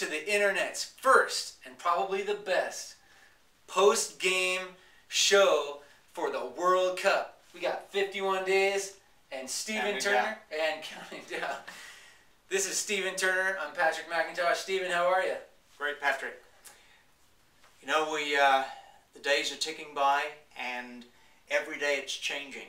to the internet's first and probably the best post-game show for the World Cup. We got 51 days and Stephen Turner and counting down. This is Stephen Turner. I'm Patrick McIntosh. Stephen, how are you? Great, Patrick. You know, the days are ticking by, and every day it's changing.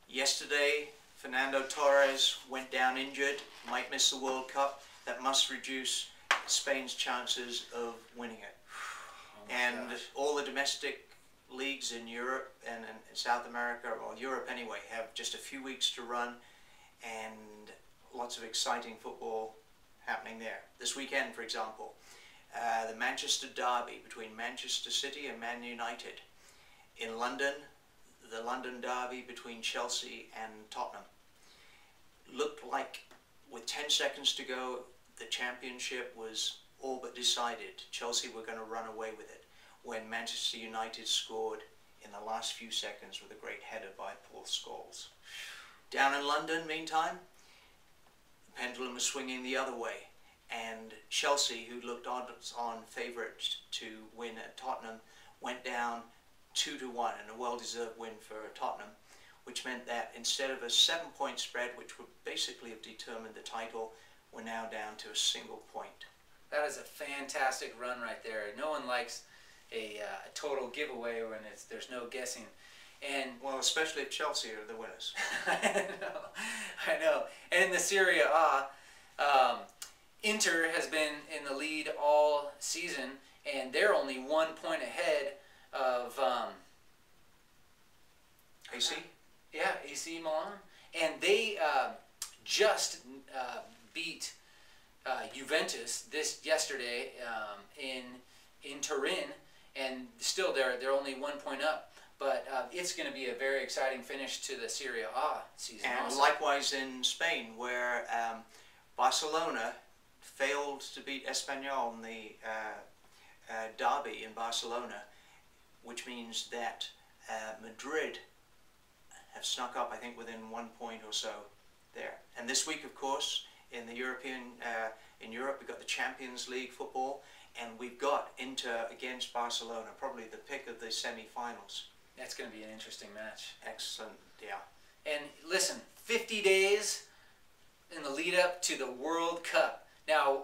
Yesterday, Fernando Torres went down injured, might miss the World Cup. That must reduce Spain's chances of winning it. Oh and gosh. All the domestic leagues in Europe and in South America, or Europe anyway, have just a few weeks to run, and lots of exciting football happening there. This weekend, for example, the Manchester Derby between Manchester City and Man United. In London, the London Derby between Chelsea and Tottenham. Looked like with 10 seconds to go, the championship was all but decided. Chelsea were going to run away with it when Manchester United scored in the last few seconds with a great header by Paul Scholes. Down in London, meantime, the pendulum was swinging the other way, and Chelsea, who looked odds-on favourites to win at Tottenham, went down 2-1, and a well-deserved win for Tottenham, which meant that instead of a 7-point spread, which would basically have determined the title, we're now down to a single point. That is a fantastic run right there. No one likes a total giveaway when there's no guessing. And well, especially if Chelsea are the winners. I know. And in the Serie A, Inter has been in the lead all season, and they're only 1 point ahead of AC? Yeah, AC Milan. And they just beat Juventus yesterday in Turin, and still they're only 1 point up. But it's going to be a very exciting finish to the Serie A season. And also. Likewise in Spain, where Barcelona failed to beat Espanyol in the derby in Barcelona, which means that Madrid have snuck up, I think, within 1 point or so there. And this week, of course, in the in Europe, we've got the Champions League football, and we've got Inter against Barcelona, probably the pick of the semi-finals. That's going to be an interesting match. Excellent, yeah. And listen, 50 days in the lead up to the World Cup. Now,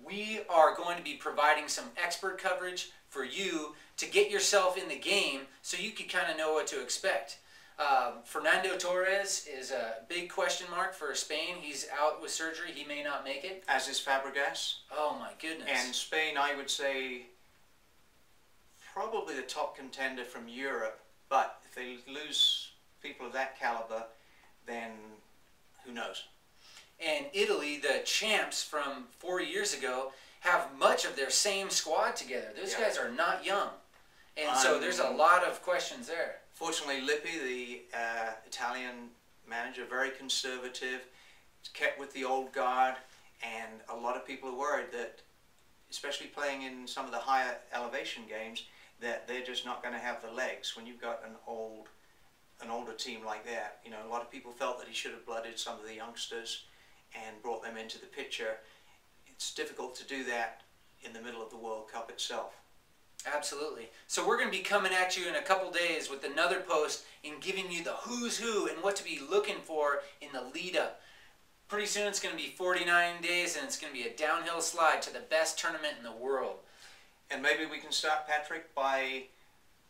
we are going to be providing some expert coverage for you to get yourself in the game so you can kind of know what to expect. Fernando Torres is a big question mark for Spain. He's out with surgery. He may not make it. As is Fabregas. Oh, my goodness. And Spain, I would say, probably the top contender from Europe. But if they lose people of that caliber, then who knows? And Italy, the champs from 4 years ago, have much of their same squad together. Those guys are not young. And so there's a lot of questions there. Fortunately, Lippi, the Italian manager, very conservative, kept with the old guard, and a lot of people are worried that, especially playing in some of the higher elevation games, that they're just not going to have the legs. When you've got an older team like that, you know, a lot of people felt that he should have blooded some of the youngsters and brought them into the picture. It's difficult to do that in the middle of the World Cup itself. Absolutely. So we're going to be coming at you in a couple days with another post and giving you the who's who and what to be looking for in the lead up. Pretty soon it's going to be 49 days, and it's going to be a downhill slide to the best tournament in the world. And maybe we can start, Patrick, by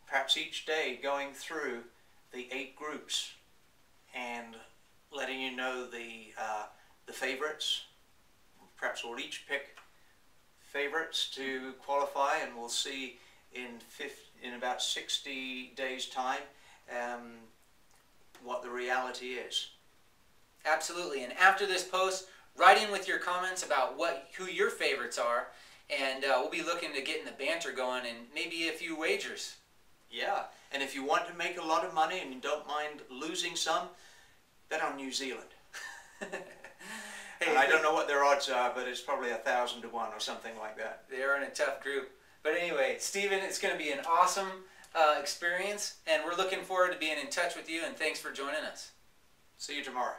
perhaps each day going through the 8 groups and letting you know the favorites. Perhaps we'll each pick favorites to qualify, and we'll see in about 60 days' time what the reality is. Absolutely. And after this post, write in with your comments about who your favorites are, and we'll be looking to getting the banter going and maybe a few wagers. Yeah, and if you want to make a lot of money and you don't mind losing some, bet on New Zealand. Hey, I don't know what their odds are, but it's probably 1,000 to 1 or something like that. They're in a tough group. But anyway, Stephen, it's going to be an awesome experience, and we're looking forward to being in touch with you, and thanks for joining us. See you tomorrow.